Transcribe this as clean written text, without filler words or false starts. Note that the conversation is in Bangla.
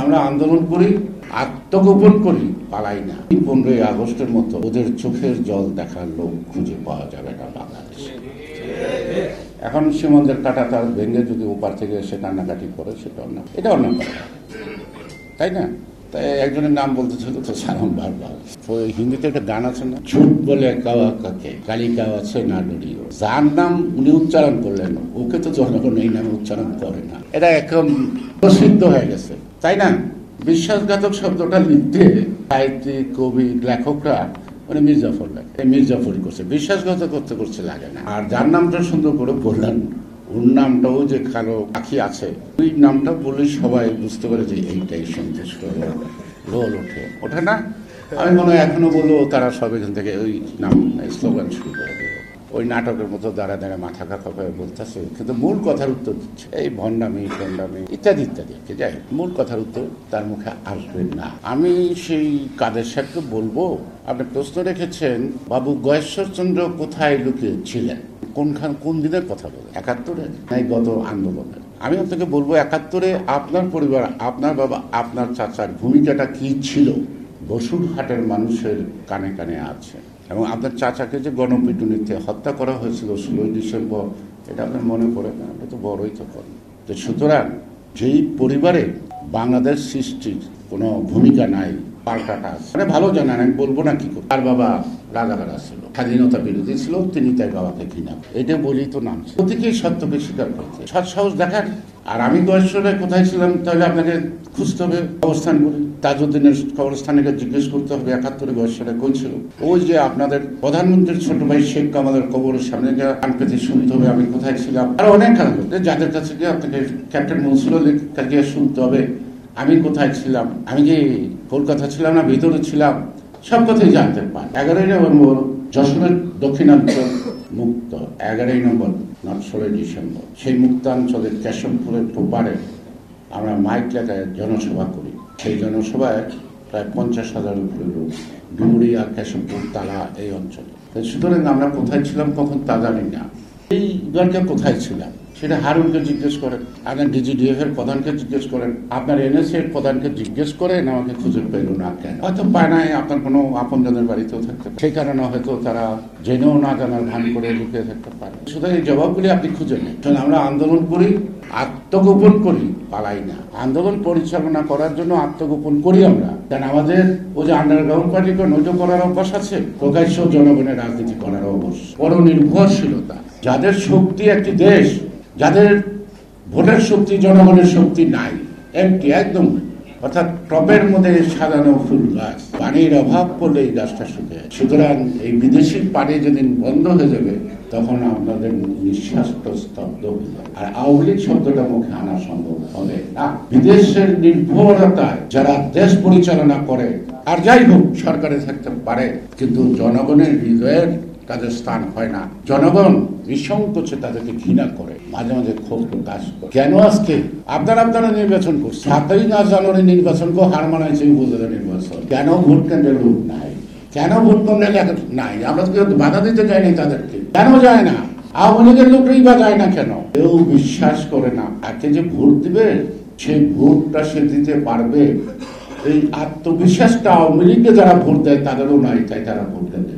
আমরা আন্দোলন করি, আত্মগোপন করি, পালাই না। 15ই আগস্টের মতো ওদের চোখের জল দেখার লোক খুঁজে পাওয়া যাবে না বাংলাদেশে। এখন সীমান্তের কাঁটা তার ভেঙে যদি ওপার থেকে এসে কান্নাকাটি করে সেটা অন্য, এটা অন্য কথা, তাই না? তাই একজনের নাম বলতেছিল তো সালাম বারবার। হিন্দিতে একটা গান আছে না, ঝুট বলে কাওয়া কাকে কালি কাওয়াছে না ডরিও। যার নাম উনি উচ্চারণ করলেন ওকে তো জনগণ এই নামে উচ্চারণ করে না, এটা একদম প্রসিদ্ধ হয়ে গেছে, তাই না? বিশ্বাসঘাতক শব্দটা লিখতে সাহিত্যিক, কবি, লেখকরা মানে মির্জাফর লেখে, মির্জাফরই করছে, বিশ্বাসঘাতক করতে লাগে না। আর যার নামটা সুন্দর করে বললেন, ওর নামটাও যে কারো পাখি আছে, ওই নামটা বলে সবাই বুঝতে পারে যে এইটাই সন্তুষ্ট রোল ওঠে না। আমি মনে হয় এখনো বলবো তারা সব এখান থেকে ওই নাম স্লোগান শুরু করে দেব, ওই নাটকের মতো দাঁড়া মাথা কাকা করে বলতেছে, কিন্তু মূল কথার উত্তর দিচ্ছে এই ভণ্ডামি ইত্যাদি ইত্যাদি। যাই মূল কথার উত্তর তার মুখে আসবে না। আমি সেই কাদের সাহেবকে বলবো, আপনি প্রশ্ন রেখেছেন বাবু গয়েশ্বরচন্দ্র কোথায় লুকিয়ে ছিলেন, কোন দিনের কথা বলে, 71-এ নাই গত আন্দোলনের? আমি আপনাকে বলবো 71-এ আপনার পরিবার, আপনার বাবা, আপনার চাচার ভূমিকাটা কি ছিল বসুরহাটের মানুষের কানে কানে আছে। এবং আপনার চাচাকে যে গণপিটুনিতে হত্যা করা হয়েছিল 16ই ডিসেম্বর, এটা আপনার মনে পড়ে না? এটা তো বড়ই তো করেন। তো সুতরাং যেই পরিবারে বাংলাদেশ সৃষ্টির কোনো ভূমিকা নাই, পাল্টাটা আছে, মানে ভালো জানেন, আমি বলবো না কি করে। তার বাবা রাজাকার ছিল, স্বাধীনতা বিরোধী ছিল, তিনি তাই বাবাকে ঘৃণা, এটা বলি তো নাম ছিল। প্রত্যেকেই সত্যকে স্বীকার করছে, সৎ সাহস দেখান। আর আমি গয়েশ্বরে কোথায় ছিলাম তাহলে আপনাকে খুঁজতে হবে অবস্থান করে, তাজউদ্দিনের কবরস্থানে জিজ্ঞেস করতে হবে 71-এ গয়েশ্বরে কই ছিল। ওই যে আপনাদের প্রধানমন্ত্রীর ছোট ভাই শেখ কামালের কবরের সামনে গিয়ে কান পেতে শুনতে হবে আমি কোথায় ছিলাম। আর অনেক কাজ যাদের কাছে গিয়ে আপনাকে ক্যাপ্টেন মনসুর গিয়ে শুনতে হবে আমি কোথায় ছিলাম, আমি কি কলকাতা ছিলাম না ভিতরে ছিলাম, সব কথাই জানতে পান। 11ই নভেম্বর যশোরের দক্ষিণাঞ্চল মুক্ত, 11ই নম্বর 16ই ডিসেম্বর সেই মুক্তাঞ্চলের কেশবপুরের প্রপারে আমরা মাইক লেখায় জনসভা করি। সেই জনসভায় প্রায় 50,000 উপরে লোক, ডুমুরিয়া, কেশবপুর, তালা এই অঞ্চলে। সুতরাং আমরা কোথায় ছিলাম কখন তা জানি না। এই দলকে কোথায় ছিলাম সেটা হারুনকে জিজ্ঞেস করেন, আপনার ডিজিডিএফ এর প্রধানকে জিজ্ঞেস করেন, আপনার এনএসএ এর প্রধানকে জিজ্ঞেস করেন, আমাকে খুঁজে পেল না কেন? হয়তো পায় নাই, আপনার কোনো আপনজনের বাড়িতেও থাকতে পারে, সেই কারণে হয়তো তারা জেনেও না জানার ভান করে লুকিয়ে থাকতে পারে। সুতরাং এই জবাবগুলি আপনি খুঁজে নেন। আমরা আন্দোলন করি, আত্মগোপন করি, পালাই না। আন্দোলন পরিচালনা করার জন্য আত্মগোপন করি আমরা, কারণ আমাদের ওই যে আন্ডারগ্রাউন্ড পার্টিকে নৈজ করার অভ্যাস আছে, প্রকাশ্য জনগণের রাজনীতি করার অভ্যাস, পরনির্ভরশীলতা। যাদের শক্তি একটি দেশ, যাদের ভোটের শক্তি জনগণের শক্তি নাই, এমটি একদম, অর্থাৎ টবের মধ্যে সাজানো ফুল গাছ, পানির অভাব পড়লে এই গাছটা শুকিয়ে। সুতরাং এই বিদেশি পানি যেদিন বন্ধ হয়ে যাবে তখন আপনাদের নিঃশ্বাস স্তব্ধ হয়ে যাবে। আর আওয়ামী লীগ শব্দটা মুখে আনা সম্ভব হবে না। বিদেশের নির্ভরতায় যারা দেশ পরিচালনা করে, আর যাই হোক সরকারে থাকতে পারে, কিন্তু জনগণের হৃদয়ের তাদের স্থান হয় না। জনগণ নিঃসংকোচে তাদেরকে ঘৃণা করে, মাঝে মাঝে ক্ষোভ প্রকাশ করে। কেন আজকে আপনারা নির্বাচন করছে, 7ই জানুয়ারি নির্বাচন কেউ হার মানাইছে উপজেলা নির্বাচন, কেন ভোট কেন্দ্রের লোক নাই, কেন ভোট কেন্দ্রে নাই? আমরা তো বাধা দিতে যাইনি তাদেরকে, কেন যায় না? আওয়ামী লীগের লোকরাই বা যায় না কেন? কেউ বিশ্বাস করে না তাকে যে ভোট দিবে, সেই ভোটটা সে দিতে পারবে, এই আত্মবিশ্বাসটা আওয়ামী লীগকে যারা ভোট দেয় তাদেরও নাই, তাই তারা ভোট কেন্দ্রে যায়।